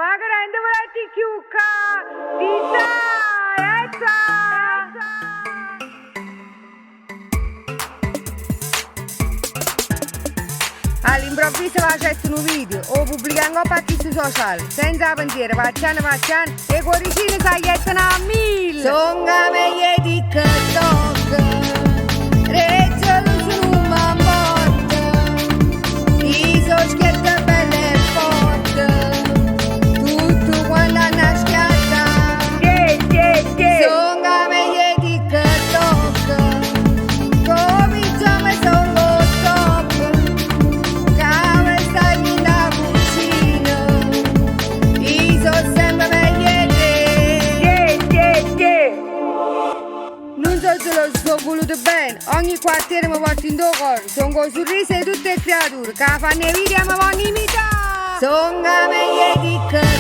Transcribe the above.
ma che rende volete chiucca? All'improvviso faccio un video o pubblicando a sui social senza pensiero, facciano e i cuoricini si agghiettano a 1000. Sono meglio di TikTok, reggiano su un bambotto, i soschietti belle e forte, tutto quando hanno a schiattare. Sono meglio di TikTok, cominciamo e sono stop, come stai in la cucina, io sono sempre meglio di te. Non so se lo sono voluto bene, ogni quartiere mi porta in tuo cuore, sono con sorrisi di tutte le creature, che fanno i video e mi vanno imitare. Sono meglio di te.